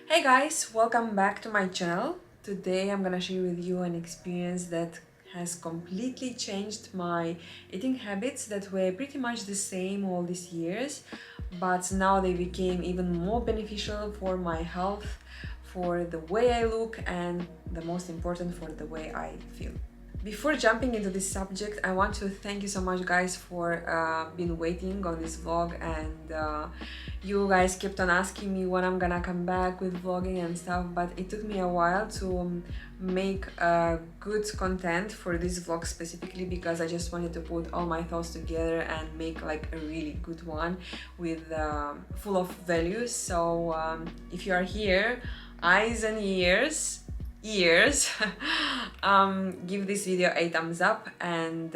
Hey guys, welcome back to my channel. Today I'm gonna share with you an experience that has completely changed my eating habits that were pretty much the same all these years, but now they became even more beneficial for my health, for the way I look, and the most important, for the way I feel. Before jumping into this subject, I want to thank you so much guys for being waiting on this vlog, and you guys kept on asking me when I'm gonna come back with vlogging and stuff, but it took me a while to make good content for this vlog specifically because I just wanted to put all my thoughts together and make like a really good one with full of values. So if you are here, eyes and ears, give this video a thumbs up and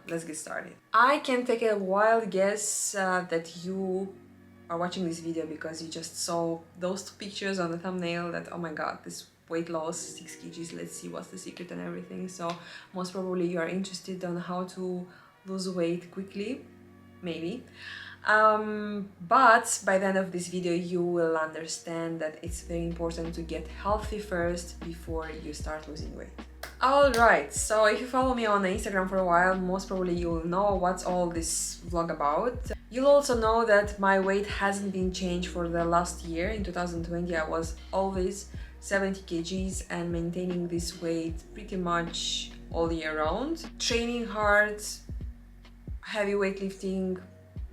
let's get started. I can take a wild guess that you are watching this video because you just saw those two pictures on the thumbnail that, oh my god, this weight loss, 6 kgs, let's see what's the secret and everything. So most probably you are interested on how to lose weight quickly, maybe. But by the end of this video you will understand that it's very important to get healthy first before you start losing weight. Alright, so if you follow me on Instagram for a while, most probably you'll know what's all this vlog about. You'll also know that my weight hasn't been changed for the last year. In 2020 I was always 70 kgs and maintaining this weight pretty much all year round. Training hard, heavy weightlifting,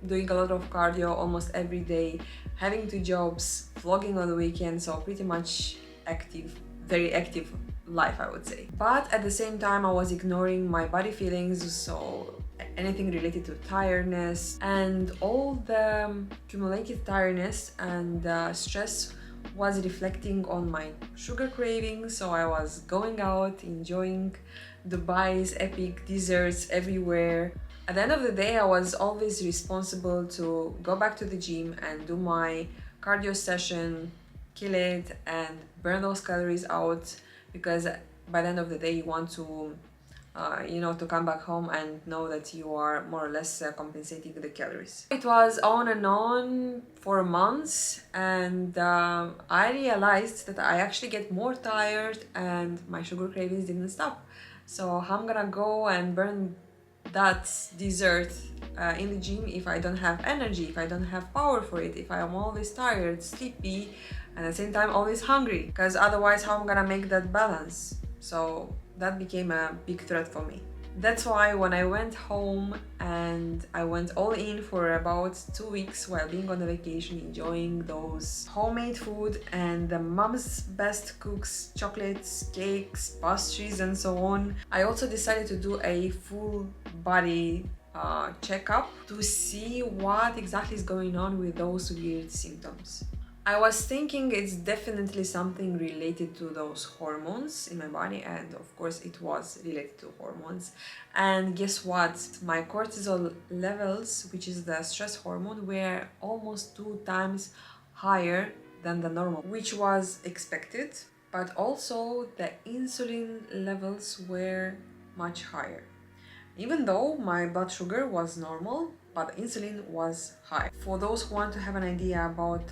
doing a lot of cardio almost every day, having 2 jobs, vlogging on the weekend, so pretty much active, very active life I would say. But at the same time I was ignoring my body feelings, so anything related to tiredness and all the cumulative tiredness and stress was reflecting on my sugar cravings. So I was going out, enjoying Dubai's epic desserts everywhere. At the end of the day, I was always responsible to go back to the gym and do my cardio session, kill it, and burn those calories out, because by the end of the day, you want to, to come back home and know that you are more or less compensating the calories. It was on and on for months, and I realized that I actually get more tired and my sugar cravings didn't stop. So how I'm gonna go and burn that dessert in the gym if I don't have energy, if I don't have power for it, if I'm always tired, sleepy, and at the same time always hungry, because otherwise how I'm gonna make that balance? So that became a big threat for me. That's why when I went home and I went all in for about 2 weeks while being on the vacation, enjoying those homemade food and the mom's best cooks, chocolates, cakes, pastries and so on, I also decided to do a full body checkup to see what exactly is going on with those weird symptoms. I was thinking it's definitely something related to those hormones in my body, and of course it was related to hormones. And guess what? My cortisol levels, which is the stress hormone, were almost 2 times higher than the normal, which was expected, but also the insulin levels were much higher. Even though my blood sugar was normal, but insulin was high. For those who want to have an idea about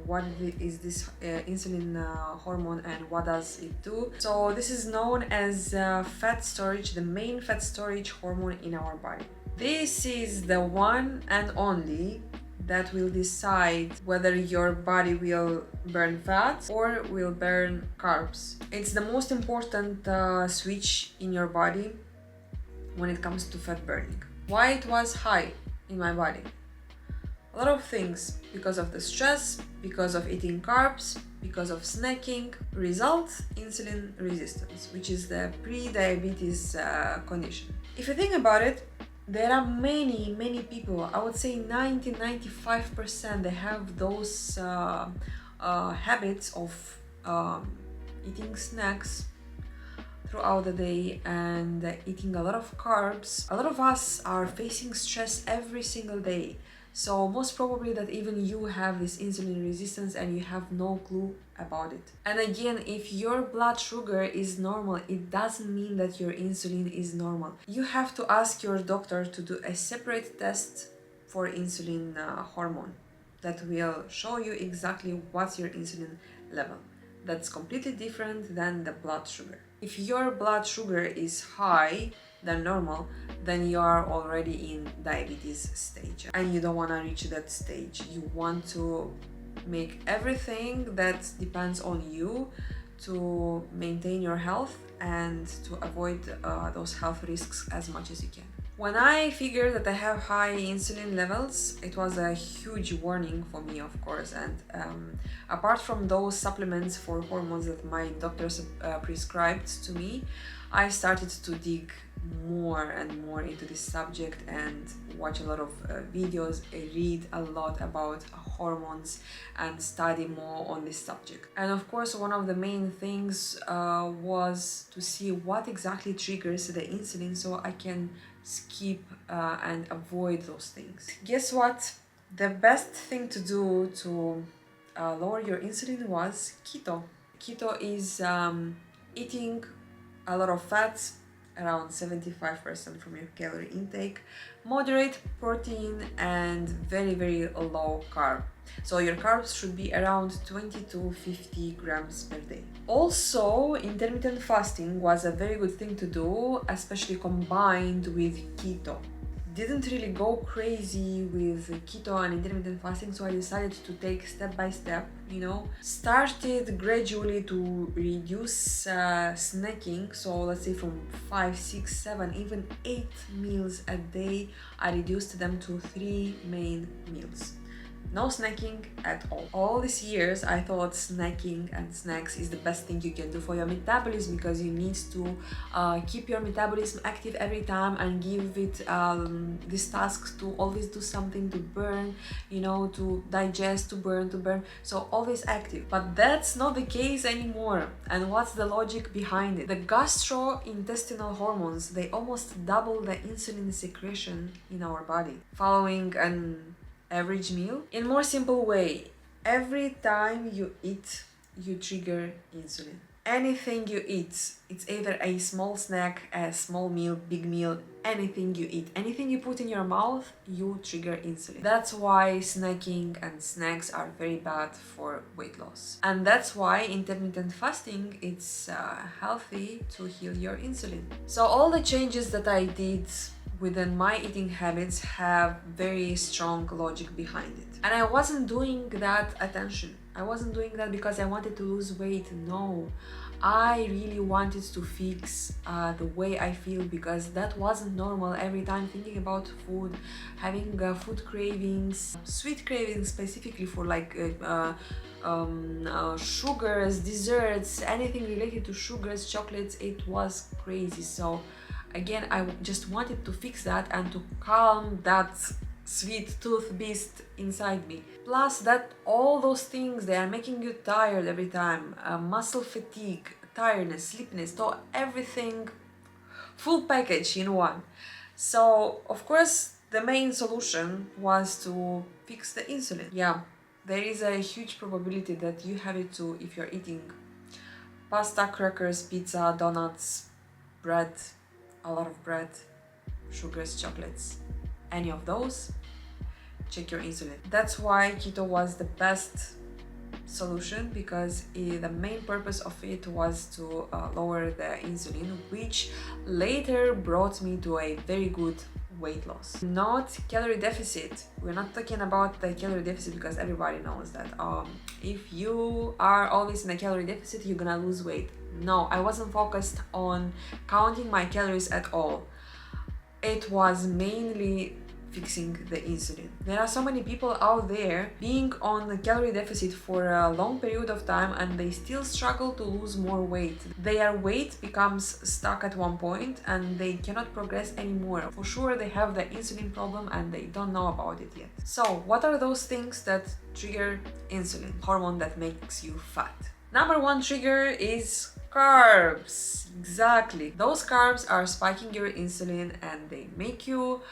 what is this insulin hormone and what does it do, so this is known as fat storage, the main fat storage hormone in our body. This is the one and only that will decide whether your body will burn fat or will burn carbs. It's the most important switch in your body when it comes to fat burning. Why it was high in my body? A lot of things, because of the stress, because of eating carbs, because of snacking. Result, insulin resistance, which is the pre-diabetes condition. If you think about it, there are many people, I would say 90-95%, they have those habits of eating snacks throughout the day and eating a lot of carbs. A lot of us are facing stress every single day, so most probably that even you have this insulin resistance and you have no clue about it. And again, if your blood sugar is normal, it doesn't mean that your insulin is normal. You have to ask your doctor to do a separate test for insulin hormone. that will show you exactly what's your insulin level. That's completely different than the blood sugar. If your blood sugar is high than normal, then you are already in diabetes stage and you don't want to reach that stage. You want to make everything that depends on you to maintain your health and to avoid those health risks as much as you can. When I figured that I have high insulin levels, it was a huge warning for me, of course. And apart from those supplements for hormones that my doctors prescribed to me, I started to dig more and more into this subject and watch a lot of videos, read a lot about hormones and study more on this subject. And of course, one of the main things was to see what exactly triggers the insulin so I can skip and avoid those things. Guess what? The best thing to do to lower your insulin was keto. Keto is eating a lot of fats, around 75% from your calorie intake, moderate protein, and very low carb. So your carbs should be around 20 to 50 grams per day. Also, intermittent fasting was a very good thing to do, especially combined with keto. Didn't really go crazy with keto and intermittent fasting, so I decided to take step by step, started gradually to reduce snacking. So let's say from 5, 6, 7, even 8 meals a day, I reduced them to 3 main meals. No snacking at all. All these years I thought snacking and snacks is the best thing you can do for your metabolism, because you need to keep your metabolism active every time and give it these tasks to always do something, to burn, to digest, to burn, so always active. But that's not the case anymore. And what's the logic behind it? The gastrointestinal hormones, they almost double the insulin secretion in our body following an average meal. In more simple way, every time you eat, you trigger insulin. Anything you eat, it's either a small snack, a small meal, big meal, anything you eat, anything you put in your mouth, you trigger insulin. That's why snacking and snacks are very bad for weight loss. And that's why intermittent fasting, it's healthy to heal your insulin. So all the changes that I did within my eating habits have very strong logic behind it. And I wasn't doing that attention. I wasn't doing that because I wanted to lose weight. No, I really wanted to fix the way I feel, because that wasn't normal. Every time thinking about food, having food cravings, sweet cravings specifically for like sugars, desserts, anything related to sugars, chocolates, it was crazy. So again, I just wanted to fix that and to calm that sweet tooth beast inside me. Plus that all those things, they are making you tired every time. Muscle fatigue, tiredness, sleepiness, so everything, full package in one. So of course the main solution was to fix the insulin. Yeah, there is a huge probability that you have it too if you're eating pasta, crackers, pizza, donuts, bread, a lot of bread, sugars, chocolates, any of those, check your insulin. That's why keto was the best solution, because the main purpose of it was to lower the insulin, which later brought me to a very good weight loss. Not calorie deficit. We're not talking about the calorie deficit, because everybody knows that if you are always in a calorie deficit, you're gonna lose weight. No, I wasn't focused on counting my calories at all. It was mainly fixing the insulin. There are so many people out there being on a calorie deficit for a long period of time and they still struggle to lose more weight. Their weight becomes stuck at one point and they cannot progress anymore. For sure they have the insulin problem and they don't know about it yet. So what are those things that trigger insulin, hormone that makes you fat? Number one trigger is carbs. Exactly. Those carbs are spiking your insulin and they make you,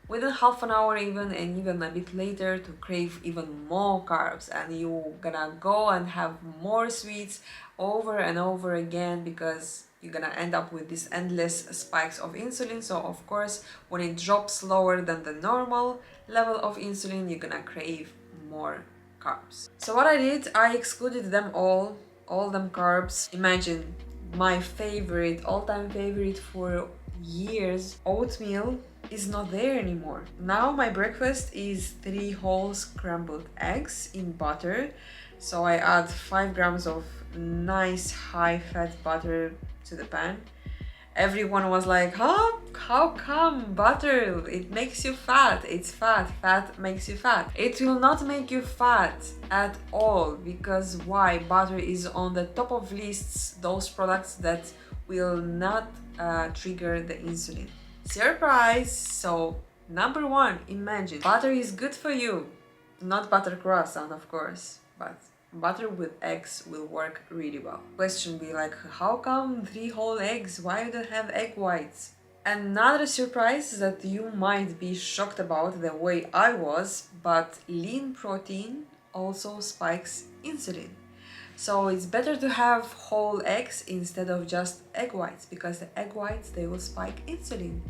within half an hour even, and even a bit later, to crave even more carbs, and you're gonna go and have more sweets over and over again, because you're gonna end up with these endless spikes of insulin. So of course when it drops lower than the normal level of insulin, you're gonna crave more carbs. So what I did, I excluded them all them carbs. Imagine my favorite, all-time favorite for years, oatmeal, is not there anymore. Now my breakfast is 3 whole scrambled eggs in butter. So I add 5 grams of nice high-fat butter to the pan. Everyone was like, huh? How come butter? It makes you fat. It's fat. Fat makes you fat. It will not make you fat at all, because why? Butter is on the top of lists, those products that will not trigger the insulin. Surprise! So, number 1, imagine butter is good for you. Not butter croissant, of course, but butter with eggs will work really well. Question be like, how come 3 whole eggs? Why you don't have egg whites? Another surprise that you might be shocked about the way I was, but lean protein also spikes insulin. So it's better to have whole eggs instead of just egg whites, because the egg whites, they will spike insulin.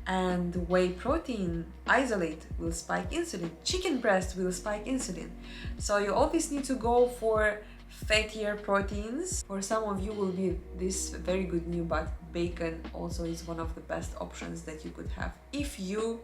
And whey protein isolate will spike insulin. Chicken breast will spike insulin. So you always need to go for fattier proteins. For some of you will be this very good new, but bacon also is one of the best options that you could have if you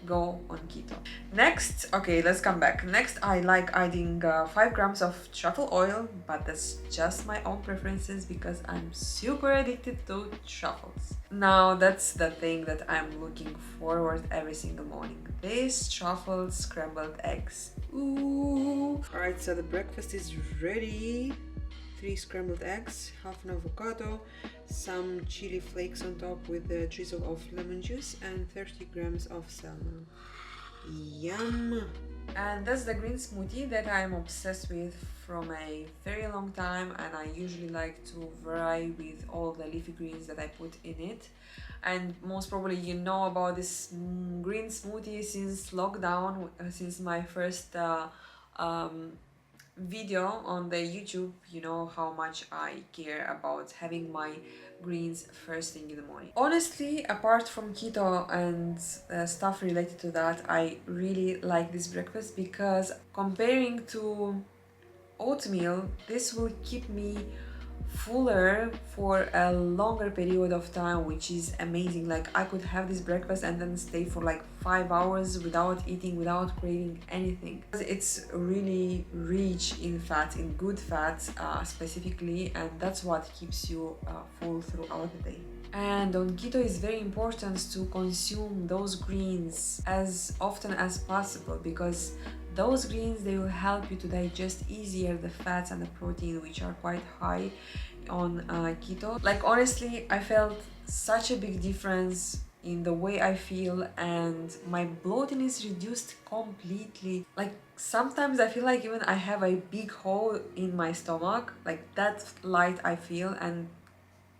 go on keto. Next, okay, let's come back. Next, I like adding 5 grams of truffle oil, but that's just my own preferences because I'm super addicted to truffles. Now, that's the thing that I'm looking forward every single morning. This truffle scrambled eggs. Ooh! Alright, so the breakfast is ready. 3 scrambled eggs, half an avocado, some chili flakes on top with a drizzle of lemon juice, and 30 grams of salmon. Yum! And that's the green smoothie that I'm obsessed with from a very long time, and I usually like to vary with all the leafy greens that I put in it. And most probably you know about this green smoothie since lockdown, since my first video on the YouTube. You know how much I care about having my greens first thing in the morning. Honestly, apart from keto and stuff related to that, I really like this breakfast because comparing to oatmeal, this will keep me fuller for a longer period of time, which is amazing. Like, I could have this breakfast and then stay for like 5 hours without eating, without craving anything. It's really rich in fat, in good fats specifically, and that's what keeps you full throughout the day. And on keto, it's very important to consume those greens as often as possible, because those greens, they will help you to digest easier the fats and the protein, which are quite high on keto. Like, honestly, I felt such a big difference in the way I feel, and my bloating is reduced completely. Like, sometimes I feel like even I have a big hole in my stomach, like that light I feel, and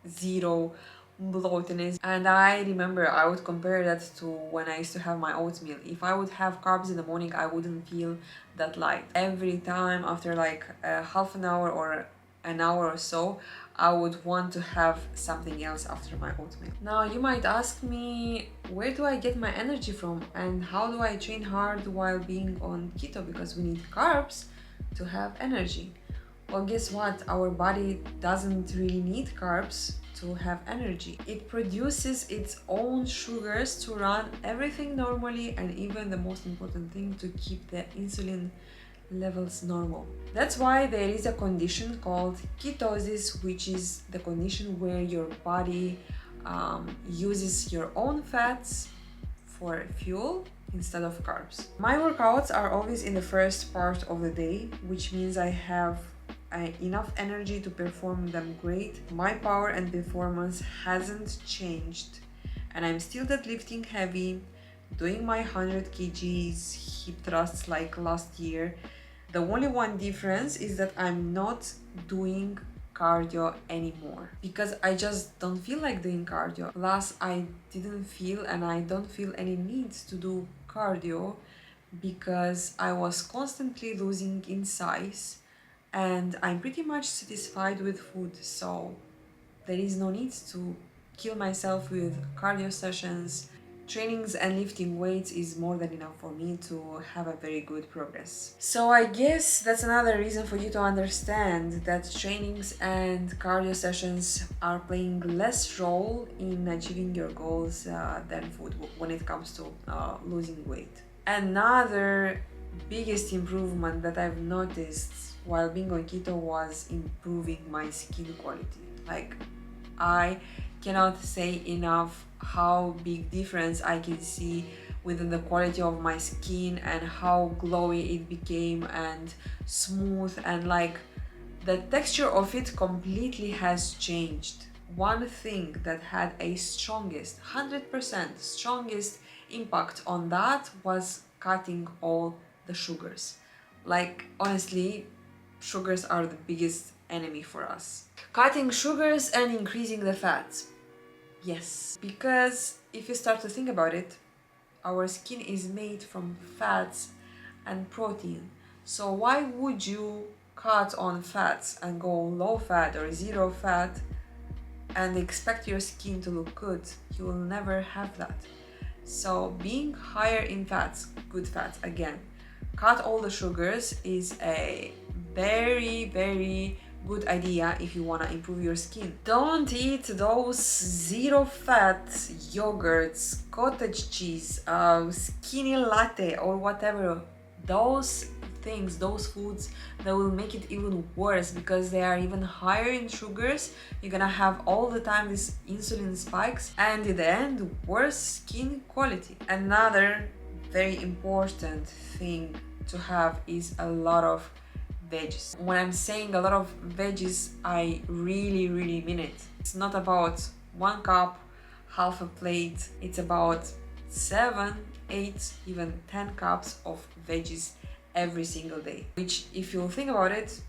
zero bloatiness. And I remember I would compare that to when I used to have my oatmeal. If I would have carbs in the morning, I wouldn't feel that light. Every time after like half an hour or an hour or so, I would want to have something else after my oatmeal. Now you might ask me, where do I get my energy from and how do I train hard while being on keto, because we need carbs to have energy. Well, guess what? Our body doesn't really need carbs to have energy. It produces its own sugars to run everything normally, and even the most important thing, to keep the insulin levels normal. That's why there is a condition called ketosis, which is the condition where your body uses your own fats for fuel instead of carbs. My workouts are always in the first part of the day, which means I have enough energy to perform them great. My power and performance hasn't changed, and I'm still deadlifting heavy, doing my 100 kgs hip thrusts like last year. The only one difference is that I'm not doing cardio anymore because I just don't feel like doing cardio. Plus, I didn't feel and I don't feel any need to do cardio because I was constantly losing in size, and I'm pretty much satisfied with food, so there is no need to kill myself with cardio sessions. trainings and lifting weights is more than enough for me to have a very good progress. So I guess that's another reason for you to understand that trainings and cardio sessions are playing less role in achieving your goals than food when it comes to losing weight. Another biggest improvement that I've noticed while being on keto was improving my skin quality. Like, I cannot say enough how big difference I can see within the quality of my skin and how glowy it became and smooth, and like the texture of it completely has changed. One thing that had a 100% strongest impact on that was cutting all the sugars. Like, honestly, sugars are the biggest enemy for us. Cutting sugars and increasing the fats. Yes, because if you start to think about it, our skin is made from fats and protein. So why would you cut on fats and go low fat or zero fat and expect your skin to look good? You will never have that. So being higher in fats, good fats again, cut all the sugars is a very good idea if you want to improve your skin. Don't eat those zero fat yogurts, cottage cheese, skinny latte or whatever. Those things, those foods that will make it even worse because they are even higher in sugars. You're gonna have all the time these insulin spikes and in the end worse skin quality. Another very important thing to have is a lot of veggies. When I'm saying a lot of veggies, I really mean it. It's not about 1 cup, half a plate. It's about 7, 8, even 10 cups of veggies every single day. Which, if you think about it,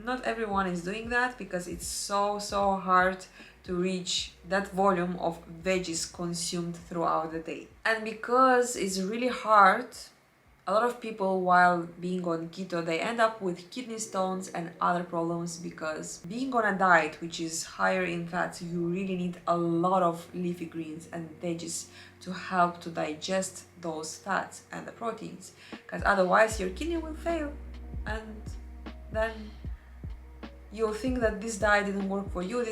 not everyone is doing that because it's so hard to reach that volume of veggies consumed throughout the day. And because it's really hard, a lot of people, while being on keto, they end up with kidney stones and other problems because being on a diet which is higher in fats, you really need a lot of leafy greens and veggies to help to digest those fats and the proteins, because otherwise your kidney will fail and then you'll think that this diet didn't work for you,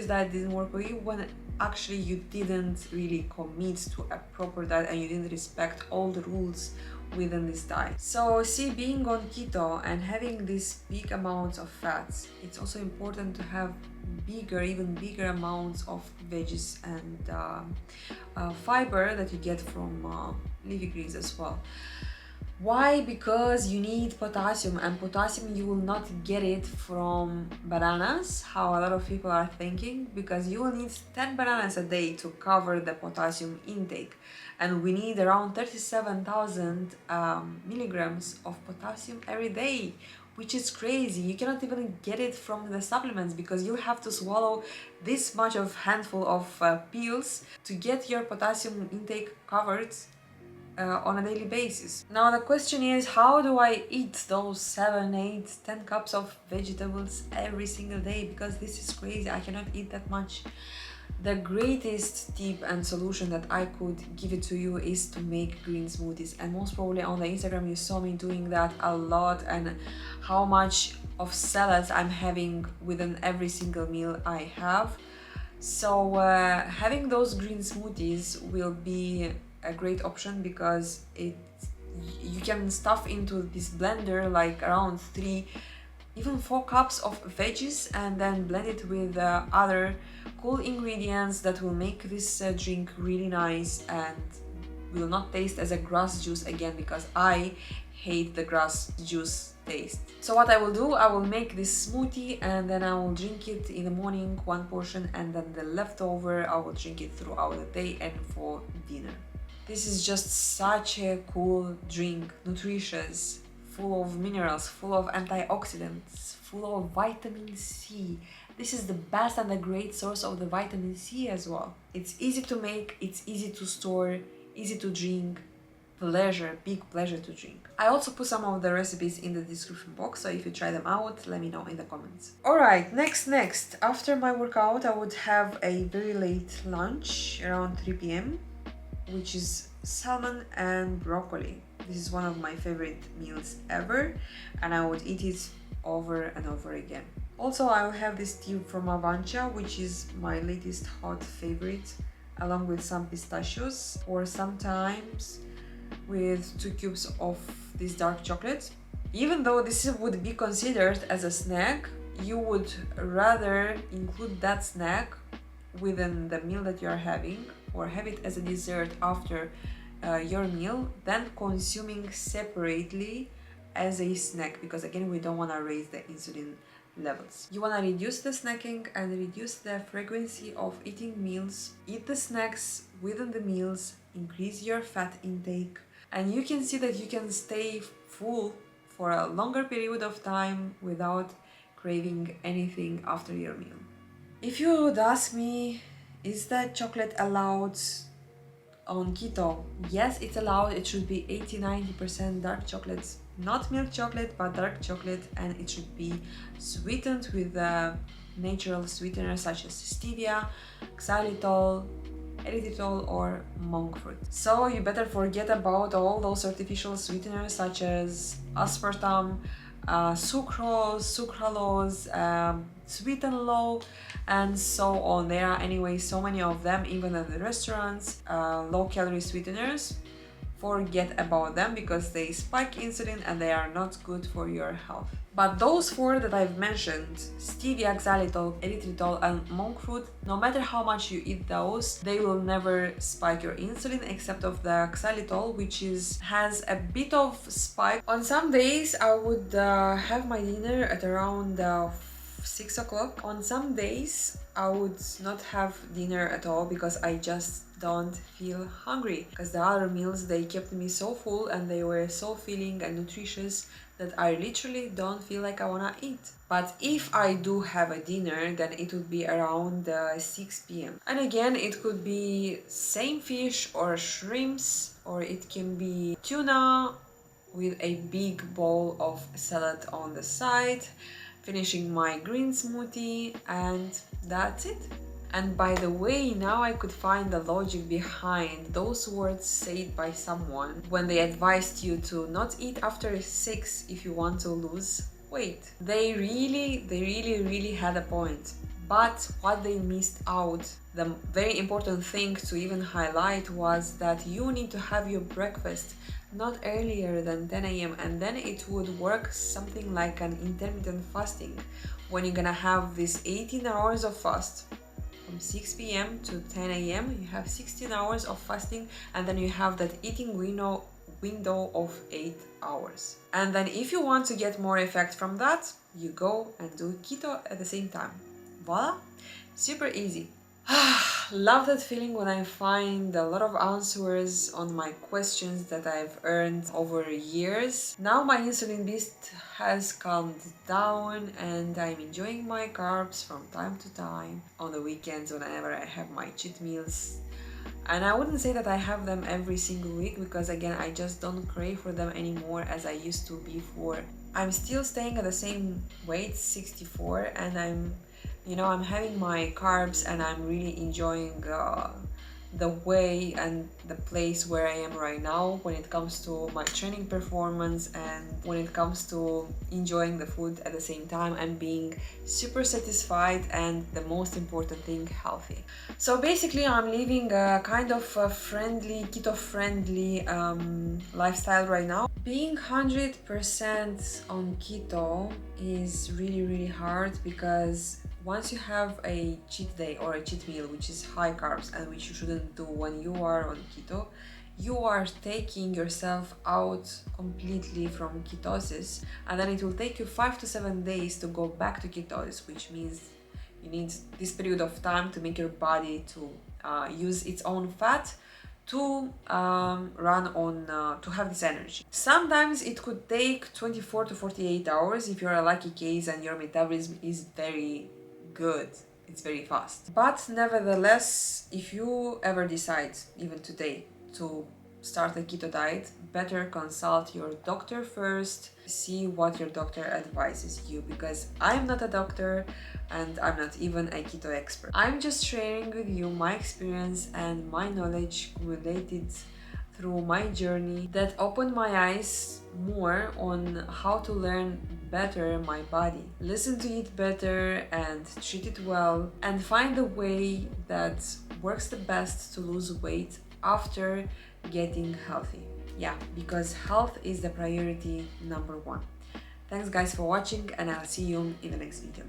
when actually you didn't really commit to a proper diet and you didn't respect all the rules within this diet. So see, being on keto and having these big amounts of fats, it's also important to have even bigger amounts of veggies and fiber that you get from leafy greens as well. Why? Because you need potassium, and potassium you will not get it from bananas, how a lot of people are thinking, because you will need 10 bananas a day to cover the potassium intake, and we need around 37,000 milligrams of potassium every day, which is crazy. You cannot even get it from the supplements because you have to swallow this much of handful of pills to get your potassium intake covered on a daily basis. Now the question is, how do I eat those 7, 8, 10 cups of vegetables every single day? Because this is crazy, I cannot eat that much. The greatest tip and solution that I could give it to you is to make green smoothies, and most probably on the Instagram you saw me doing that a lot, and how much of salads I'm having within every single meal I have. So having those green smoothies will be a great option because you can stuff into this blender like around 3, even 4 cups of veggies and then blend it with other cool ingredients that will make this drink really nice and will not taste as a grass juice again, because I hate the grass juice taste. So what I will do, I will make this smoothie and then I will drink it in the morning, 1 portion, and then the leftover I will drink it throughout the day and for dinner. This is just such a cool drink, nutritious, full of minerals, full of antioxidants, full of vitamin C. This is the best and a great source of the vitamin C as well. It's easy to make, it's easy to store, easy to drink, big pleasure to drink. I also put some of the recipes in the description box, so if you try them out, let me know in the comments. Alright, next. After my workout, I would have a very late lunch around 3 p.m. which is salmon and broccoli. This is one of my favorite meals ever, and I would eat it over and over again. Also, I will have this tea from Avancia, which is my latest hot favorite, along with some pistachios, or sometimes with 2 cubes of this dark chocolate. Even though this would be considered as a snack, you would rather include that snack within the meal that you are having, or have it as a dessert after your meal, than consuming separately as a snack, because again, we don't want to raise the insulin levels. You want to reduce the snacking and reduce the frequency of eating meals. Eat the snacks within the meals, increase your fat intake, and you can see that you can stay full for a longer period of time without craving anything after your meal. If you would ask me, is that chocolate allowed on keto? Yes, it's allowed. It should be 80-90% dark chocolate, not milk chocolate, but dark chocolate, and it should be sweetened with natural sweeteners such as stevia, xylitol, erythritol, or monk fruit. So you better forget about all those artificial sweeteners such as aspartame, sucrose, sucralose, sweeten low, and so on. There are anyway so many of them, even at the restaurants. Low-calorie sweeteners, forget about them because they spike insulin and they are not good for your health. But those 4 that I've mentioned, stevia, xylitol, erythritol, and monk fruit, no matter how much you eat those, they will never spike your insulin, except of the xylitol, which has a bit of spike. On some days I would have my dinner at around 6 o'clock. On some days I would not have dinner at all because I just don't feel hungry, because the other meals, they kept me so full and they were so filling and nutritious that I literally don't feel like I wanna eat. But if I do have a dinner, then it would be around 6 p.m. And again, it could be same fish or shrimps, or it can be tuna with a big bowl of salad on the side, finishing my green smoothie, and that's it. And by the way, now I could find the logic behind those words said by someone when they advised you to not eat after 6 if you want to lose weight. They really had a point. But what they missed out, the very important thing to even highlight, was that you need to have your breakfast not earlier than 10 a.m. and then it would work something like an intermittent fasting, when you're gonna have this 18 hours of fast. From 6 p.m. to 10 a.m. you have 16 hours of fasting, and then you have that eating window of 8 hours. And then if you want to get more effect from that, you go and do keto at the same time. Voila! Super easy. Love that feeling when I find a lot of answers on my questions that I've earned over years. Now my insulin beast has calmed down and I'm enjoying my carbs from time to time on the weekends whenever I have my cheat meals. And I wouldn't say that I have them every single week, because again, I just don't crave for them anymore as I used to before. I'm still staying at the same weight, 64, and I'm having my carbs and I'm really enjoying the way and the place where I am right now when it comes to my training performance, and when it comes to enjoying the food at the same time and being super satisfied, and the most important thing, healthy. So basically I'm living a kind of a keto friendly lifestyle right now. Being 100% on keto is really hard, because once you have a cheat day or a cheat meal which is high carbs, and which you shouldn't do when you are on keto, you are taking yourself out completely from ketosis, and then it will take you 5 to 7 days to go back to ketosis, which means you need this period of time to make your body to use its own fat to run on, to have this energy. Sometimes it could take 24 to 48 hours if you're a lucky case and your metabolism is very good. It's very fast. But nevertheless, if you ever decide, even today, to start a keto diet, better consult your doctor first, see what your doctor advises you, because I'm not a doctor and I'm not even a keto expert. I'm just sharing with you my experience and my knowledge accumulated through my journey that opened my eyes more on how to learn better my body, listen to it better and treat it well, and find the way that works the best to lose weight after getting healthy. Yeah, because health is the priority number one. Thanks guys for watching, and I'll see you in the next video.